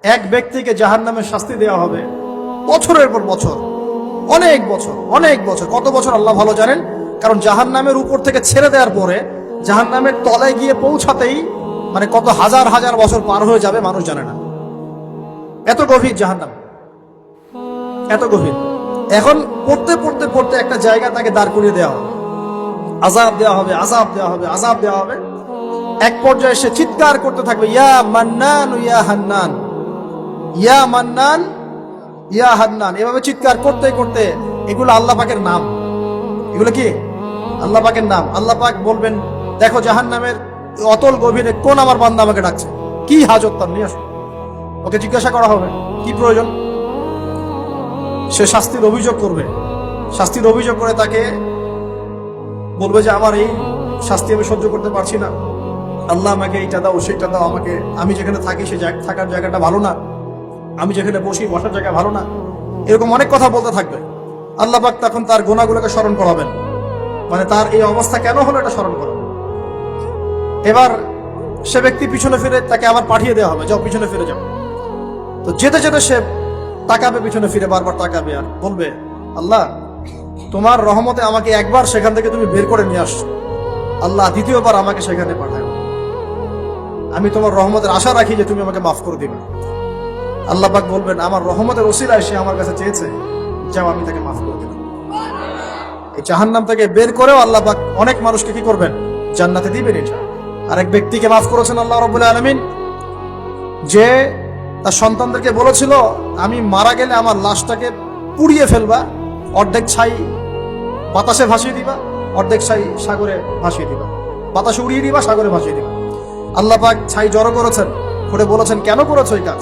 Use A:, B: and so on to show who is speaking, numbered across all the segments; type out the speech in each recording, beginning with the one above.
A: এক ব্যক্তিকে জাহান্নামের শাস্তি দেওয়া হবে বছরের পর বছর, অনেক বছর অনেক বছর। কত বছর আল্লাহ ভালো জানেন, কারণ জাহান্নামের উপর থেকে ছেড়ে দেওয়ার পরে জাহান্নামের তলায় গিয়ে পৌঁছাতেই মানে কত হাজার হাজার বছর পার হয়ে যাবে মানুষ জানে না। এত গভীর জাহান্নাম, এত গভীর। এখন পড়তে পড়তে পড়তে একটা জায়গা তাকে দাঁড় করিয়ে দেওয়া হবে, আযাব দেওয়া হবে, আযাব দেওয়া হবে, আযাব দেওয়া হবে। এক পর্যায়ে সে চিৎকার করতে থাকবে, ইয়া মান্নান ইয়া হান্নান, ইয়া মান্নান ইয়া হান্নান। এভাবে চিৎকার করতে করতে, এগুলো আল্লাহ পাকের নাম। এগুলো কি আল্লাহ পাকের নাম। আল্লাহ পাক বলবেন, দেখো জাহান্নামের অতল গভীরে কোন আমার বান্দা আমাকে ডাকছে, কি হাজত তার, নিয়ে আসো। ওকে জিজ্ঞাসা করা হবে কি প্রয়োজন। সে শাস্তির অভিযোগ করবে, শাস্তির অভিযোগ করে তাকে বলবে যে আমার এই শাস্তি আমি সহ্য করতে পারছি না, আল্লাহ আমাকে এইটা দাও সেটা দাও, আমাকে, আমি যেখানে থাকি সে থাকার জায়গাটা ভালো না, আমি যেখানে বসি বসার জায়গা ভালো না। এরকম অনেক কথা বলতে থাকবে। আল্লাহ পাক তখন তার গুনাহগুলোকে স্মরণ করাবেন, মানে তার এই অবস্থা কেন হলো এটা স্মরণ করাবেন। এবার সে ব্যক্তি পিছনে ফিরে, তাকে আবার পাঠিয়ে দেওয়া হবে, যাও পিছনে ফিরে যাও। তো যেতে যেতে সে তাকাবে পিছনে ফিরে, বারবার তাকাবে আর বলবে, আল্লাহ তোমার রহমতে আমাকে একবার সেখান থেকে তুমি বের করে নিয়ে আসছো, আল্লাহ দ্বিতীয়বার আমাকে সেখানে পাঠাও। আমি তোমার রহমতের আশা রাখি যে তুমি আমাকে মাফ করে দিবে। আল্লাহ পাক বলবেন, আমার রহমতের ওসিলায় সে আমার কাছে চেয়েছে, যাও আমি তাকে মাফ করে দিলাম। এই জাহান্নাম থেকে বের করেও আল্লাহ পাক অনেক মানুষকে কি করবেন, জান্নাতে দিবেন। এটা আরেক ব্যক্তিকে মাফ করেছেন আল্লাহ রাব্বুল আলামিন, যে তার সন্তানদেরকে বলেছিল, আমি মারা গেলে আমার লাশটাকে পুড়িয়ে ফেলবা, অর্ধেক ছাই বাতাসে ভাসিয়ে দিবা, অর্ধেক ছাই সাগরে ভাসিয়ে দিবা, বাতাসে উড়িয়ে দিবা, সাগরে ভাসিয়ে দিবা। আল্লাহ পাক ছাই জড়ো করেছেন, করে বলেছেন, কেন করেছো এই কাজ?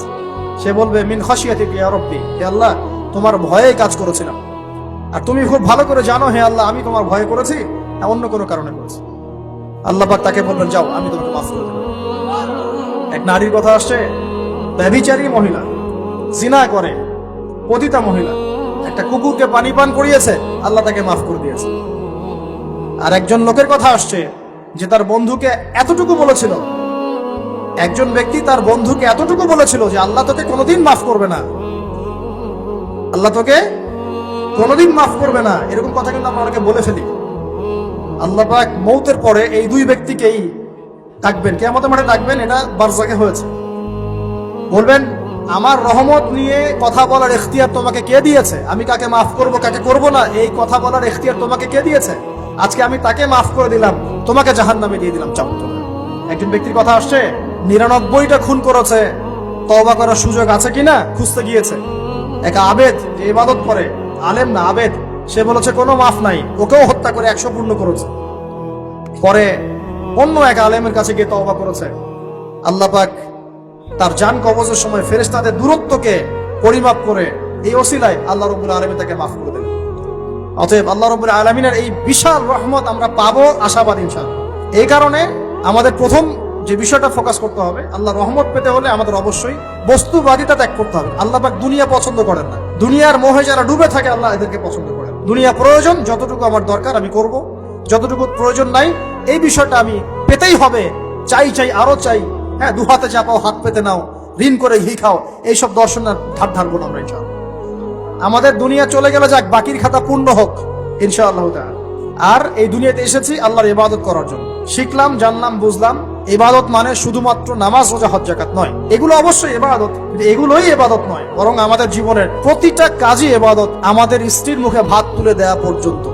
A: সে বলবে, মিন খাশিয়াতিকা ইয়া রাব্বি, হে আল্লাহ তোমার ভয়ে কাজ করেছিলাম, আর তুমি খুব ভালো করে জানো হে আল্লাহ আমি তোমার ভয়ে করেছি না অন্য কোনো কারণে করেছি। আল্লাহ পাক তাকে বলবেন, যাও আমি তোমাকে মাফ করে দেব। এক নারীর কথা আসছে, ব্যভিচারী মহিলা, জিনা করে, পতিতা মহিলা, একটা কুকুরকে পানি পান করিয়েছে, আল্লাহ তাকে মাফ করে দিয়েছে। আর একজন লোকের কথা আসছে যে তার বন্ধুকে এতটুকু বলেছিল, একজন ব্যক্তি তার বন্ধুকে এতটুকু বলেছিল যে আল্লাহ তোকে কোনোদিন মাফ করবে না, আল্লাহ তোকে কোনোদিন মাফ করবে না। এরকম কথা কিন্তু আমরা অনেকে বলে ফেলি। আল্লাহ পাক মৌতের পরে এই দুই ব্যক্তিকেই ডাকবেন, কিয়ামতের মাঠে ডাকবেন। এটা বারজাকে হয়েছে। বলবেন, আমার রহমত নিয়ে কথা বলার ইখতিয়ার তোমাকে কে দিয়েছে? আমি কাকে মাফ করব কাকে করব না এই কথা বলার ইখতিয়ার তোমাকে কে দিয়েছে? আজকে আমি তাকে মাফ করে দিলাম, তোমাকে জাহান্নামে দিয়ে দিলাম। চাও তো। একজন ব্যক্তির কথা আসছে, 99টা খুন করেছে, তওবা করার সুযোগ আছে কিনা খুঁজতে গিয়েছে। এক আবেদ, যে ইবাদত করে, আলেম না আবেদ, সে বলেছে কোনো মাফ নাই, ওকেও হত্যা করে 100 পূর্ণ করেছে। পরে অন্য এক আলেমের কাছে গিয়ে তওবা করেছে। আল্লাহ পাক তার জান কবজের সময় ফেরেশতাদের দূরত্বকে পরিমাপ করে এই ওসিলায় আল্লাহ রাব্বুল আলামিন তাকে মাফ করে দেন। অতএব আল্লাহ রাব্বুল আলামিনের এই বিশাল রহমত আমরা পাবো, আশাবাদ ইনশাআল্লাহ। এই কারণে আমাদের প্রথম যে বিষয়টা ফোকাস করতে হবে, আল্লাহ রহমত পেতে হলে আমাদের অবশ্যই বস্তুবাদিতা ত্যাগ করতে হবে। আল্লাহ পাক দুনিয়া পছন্দ করেন না, দুনিয়ার মোহে যারা ডুবে থাকে আল্লাহ এদেরকে পছন্দ করেন। দুনিয়া প্রয়োজন, যতটুকু আমার দরকার আমি করব, যতটুকু প্রয়োজন নাই এই বিষয়টা আমি পেতেই হবে, চাই চাই আরো চাই, হ্যাঁ, দু হাতে চাপাও হাত পেতে নাও, ঋণ করে ঘি খাও, এইসব দর্শনের ধার ধারবো না আমরা ইনশাআল্লাহ। আমাদের দুনিয়া চলে গেলে যাক, বাকির খাতা পূর্ণ হোক ইনশাআল্লাহ তাআলা। আর এই দুনিয়াতে এসেছি আল্লাহর ইবাদত করার জন্য। শিখলাম, জানলাম, বুঝলাম, ইবাদত মানে শুধুমাত্র নামাজ, রোজা, হজ, যাকাত নয়। এগুলো অবশ্যই ইবাদত, কিন্তু এগুলোই ইবাদত নয়, বরং আমাদের জীবনের প্রতিটা কাজই ইবাদত। আমাদের স্ত্রীর মুখে ভাত তুলে দেওয়া পর্যন্ত,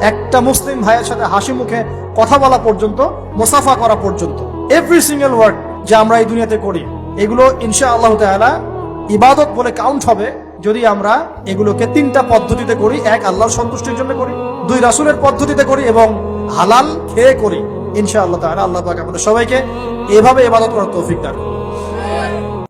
A: একটা মুসলিম ভাইয়ের সাথে হাসি মুখে কথা বলা পর্যন্ত, মুসাফা করা পর্যন্ত, এভরি সিঙ্গেল ওয়ার্ড যে আমরা এই দুনিয়াতে করি, এগুলো ইনশাআল্লাহ তাআলা ইবাদত বলে কাউন্ট হবে যদি আমরা এগুলোকে 3টা পদ্ধতিতে করি। 1, আল্লাহর সন্তুষ্টির জন্য করি, 2, রাসূলের পদ্ধতিতে করি, এবং হালাল খেয়ে করি ইনশাআল্লাহ তাআলা। আল্লাহ পাক আমাদের সবাইকে এভাবে ইবাদত করার তৌফিক দান করুন।